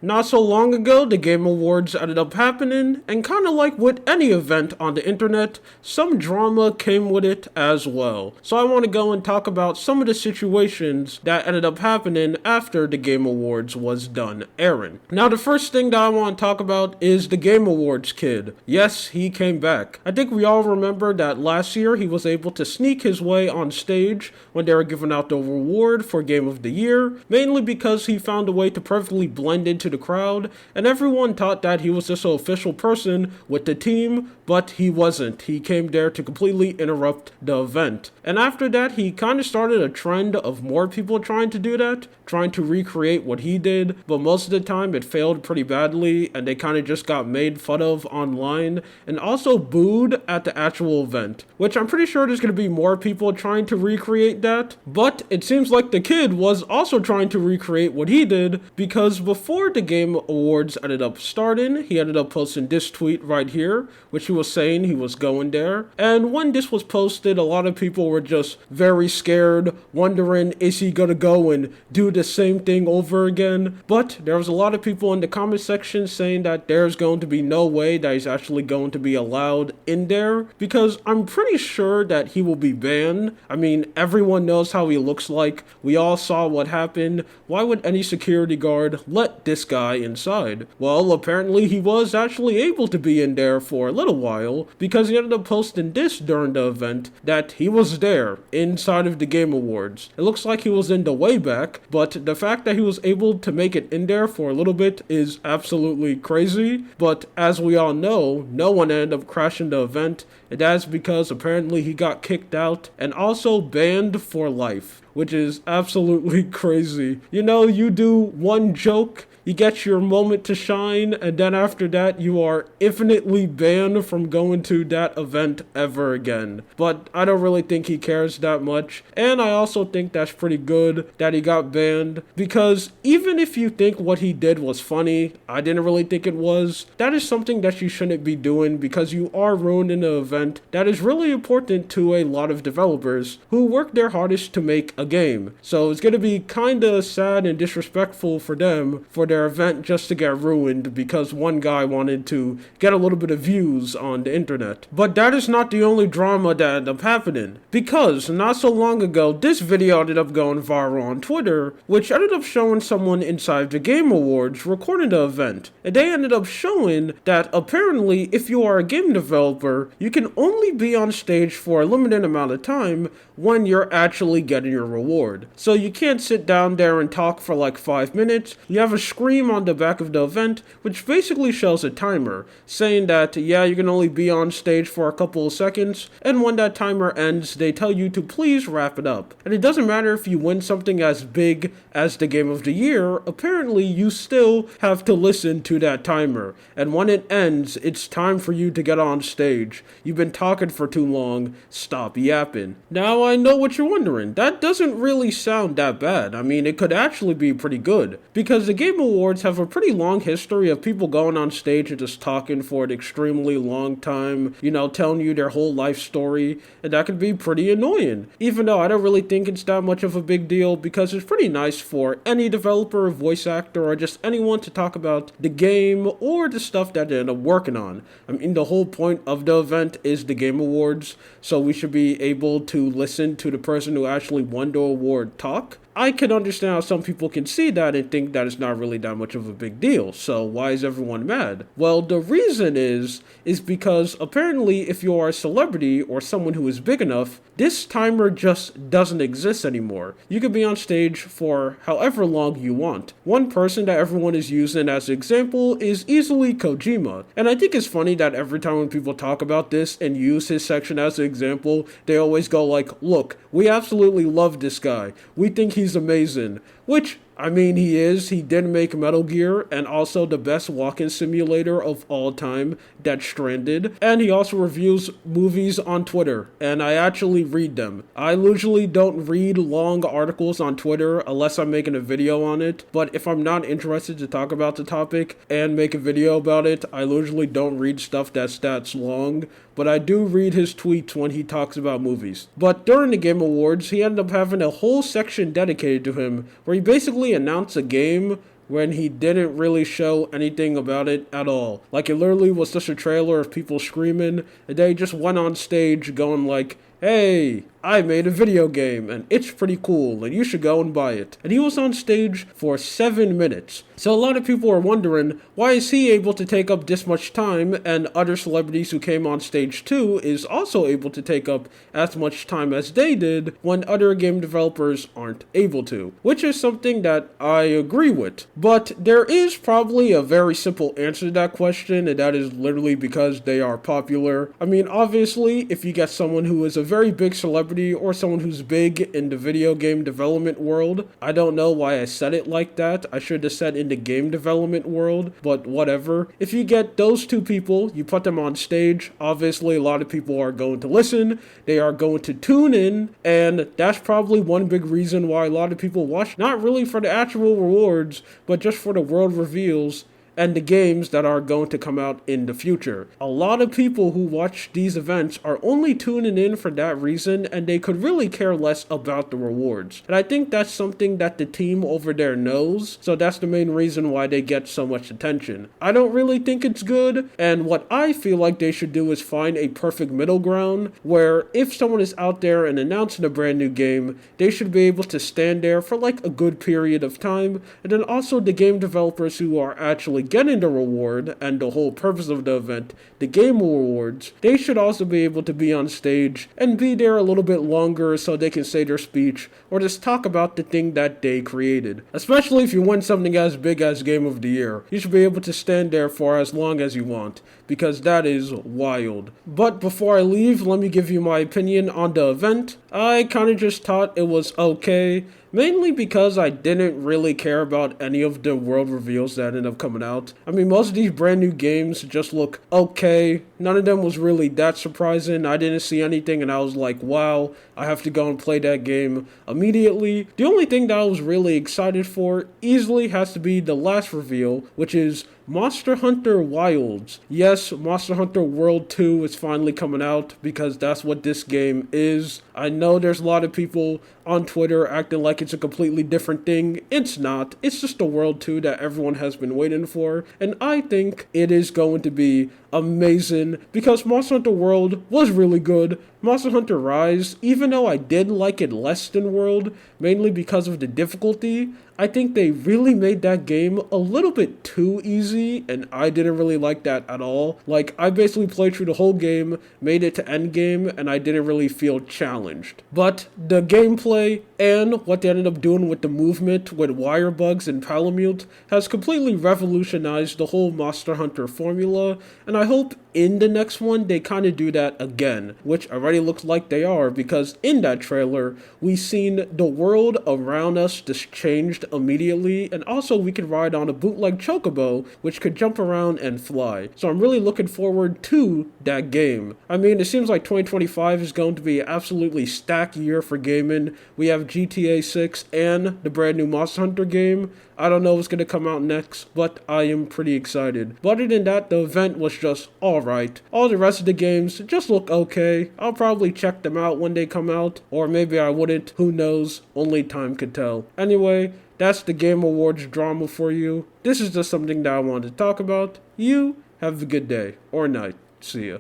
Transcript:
Not so long ago, the Game Awards ended up happening, and kinda like with any event on the internet, some drama came with it as well. So I want to go and talk about some of the situations that ended up happening after the Game Awards was done airing. Now, the first thing that I want to talk about is the Game Awards kid. Yes, he came back. I think we all remember that last year he was able to sneak his way on stage when they were giving out the reward for Game of the Year, mainly because he found a way to perfectly blend into the crowd, and everyone thought that he was just an official person with the team, but he wasn't. He came there to completely interrupt the event. And after that, he kind of started a trend of more people trying to do that, trying to recreate what he did, but most of the time it failed pretty badly, and they kind of just got made fun of online, and also booed at the actual event, which I'm pretty sure there's going to be more people trying to recreate that, but it seems like the kid was also trying to recreate what he did, because before the Game Awards ended up starting, he ended up posting this tweet right here, which he was saying he was going there. And when this was posted, a lot of people were just very scared, wondering, is he gonna go and do the same thing over again? But there was a lot of people in the comment section saying that there's going to be no way that he's actually going to be allowed in there, because I'm pretty sure that he will be banned. I mean, everyone knows how he looks like. We all saw what happened. Why would any security guard let this guy inside? Well, apparently he was actually able to be in there for a little while, because he ended up posting this during the event, that he was there inside of the Game Awards. It looks like he was in the way back, but the fact that he was able to make it in there for a little bit is absolutely crazy. But as we all know, no one ended up crashing the event, and that's because apparently he got kicked out and also banned for life, which is absolutely crazy. You know, you do one joke, you get your moment to shine, and then after that, you are infinitely banned from going to that event ever again. But I don't really think he cares that much, and I also think that's pretty good that he got banned, because even if you think what he did was funny, I didn't really think it was, that is something that you shouldn't be doing, because you are ruining an event that is really important to a lot of developers who work their hardest to make a game. So it's gonna be kinda sad and disrespectful for them for their event just to get ruined because one guy wanted to get a little bit of views on the internet. But that is not the only drama that ended up happening, because not so long ago this video ended up going viral on Twitter, which ended up showing someone inside the Game Awards recording the event, and they ended up showing that apparently if you are a game developer, you can only be on stage for a limited amount of time when you're actually getting your reward. So you can't sit down there and talk for like 5 minutes. You have a screen on the back of the event, which basically shows a timer, saying that, yeah, you can only be on stage for a couple of seconds, and when that timer ends, they tell you to please wrap it up. And it doesn't matter if you win something as big as the Game of the Year, apparently you still have to listen to that timer. And when it ends, it's time for you to get on stage. You've been talking for too long, stop yapping. Now I know what you're wondering, that doesn't really sound that bad. I mean, it could actually be pretty good, because the Game Awards have a pretty long history of people going on stage and just talking for an extremely long time, you know, telling you their whole life story, and that can be pretty annoying. Even though I don't really think it's that much of a big deal, because it's pretty nice for any developer, voice actor, or just anyone to talk about the game or the stuff that they end up working on. I mean, the whole point of the event is the Game Awards, so we should be able to listen to the person who actually won the award talk. I can understand how some people can see that and think that it's not really that much of a big deal. So why is everyone mad? Well, the reason is because apparently if you are a celebrity or someone who is big enough, this timer just doesn't exist anymore. You can be on stage for however long you want. One person that everyone is using as an example is easily Kojima. And I think it's funny that every time when people talk about this and use his section as an example, they always go like, look, we absolutely love this guy. We think he's amazing. Which, I mean, he is. He did make Metal Gear, and also the best walking simulator of all time, Death Stranded. And he also reviews movies on Twitter, and I actually read them. I usually don't read long articles on Twitter unless I'm making a video on it, but if I'm not interested to talk about the topic and make a video about it, I usually don't read stuff that's long, but I do read his tweets when he talks about movies. But during the Game Awards, he ended up having a whole section dedicated to him, where he basically announced a game when he didn't really show anything about it at all. Like, it literally was just a trailer of people screaming, and they just went on stage going like, hey, I made a video game and it's pretty cool and you should go and buy it. And he was on stage for 7 minutes. So a lot of people are wondering, why is he able to take up this much time and other celebrities who came on stage too is also able to take up as much time as they did when other game developers aren't able to? Which is something that I agree with. But there is probably a very simple answer to that question, and that is literally because they are popular. I mean, obviously, if you get someone who is a very big celebrity or someone who's big in the video game development world, I don't know why I said it like that. I should have said in the game development world, but whatever. If you get those two people, you put them on stage, obviously a lot of people are going to listen, they are going to tune in, and that's probably one big reason why a lot of people watch, not really for the actual rewards, but just for the world reveals and the games that are going to come out in the future. A lot of people who watch these events are only tuning in for that reason, and they could really care less about the rewards. And I think that's something that the team over there knows, so that's the main reason why they get so much attention. I don't really think it's good, and what I feel like they should do is find a perfect middle ground, where if someone is out there and announcing a brand new game, they should be able to stand there for like a good period of time, and then also the game developers who are actually getting the reward and the whole purpose of the event, the game rewards, they should also be able to be on stage and be there a little bit longer so they can say their speech or just talk about the thing that they created. Especially if you win something as big as Game of the Year, you should be able to stand there for as long as you want, because that is wild. But before I leave, let me give you my opinion on the event. I kind of just thought it was okay, mainly because I didn't really care about any of the world reveals that ended up coming out. I mean, most of these brand new games just look okay. None of them was really that surprising. I didn't see anything and I was like, wow, I have to go and play that game immediately. The only thing that I was really excited for easily has to be the last reveal, which is Monster Hunter Wilds. Yes, Monster Hunter World 2 is finally coming out because that's what this game is. I know there's a lot of people on Twitter acting like it's a completely different thing. It's not. It's just a World 2 that everyone has been waiting for. And I think it is going to be amazing because Monster Hunter World was really good. Monster Hunter Rise, even though I did like it less than World, mainly because of the difficulty, I think they really made that game a little bit too easy, and I didn't really like that at all. Like, I basically played through the whole game, made it to endgame, and I didn't really feel challenged. But the gameplay and what they ended up doing with the movement with wire bugs and Palamute has completely revolutionized the whole Monster Hunter formula, and I hope in the next one they kind of do that again, which already looks like they are, because in that trailer we seen the world around us just changed immediately, and also we could ride on a bootleg chocobo which could jump around and fly. So I'm really looking forward to that game. I mean, it seems like 2025 is going to be an absolutely stacked year for gaming. We have GTA 6 and the brand new Monster Hunter game. I don't know what's going to come out next, but I am pretty excited. But other than that, the event was just alright. All the rest of the games just look okay. I'll probably check them out when they come out, or maybe I wouldn't. Who knows? Only time could tell. Anyway, that's the Game Awards drama for you. This is just something that I wanted to talk about. You have a good day or night. See ya.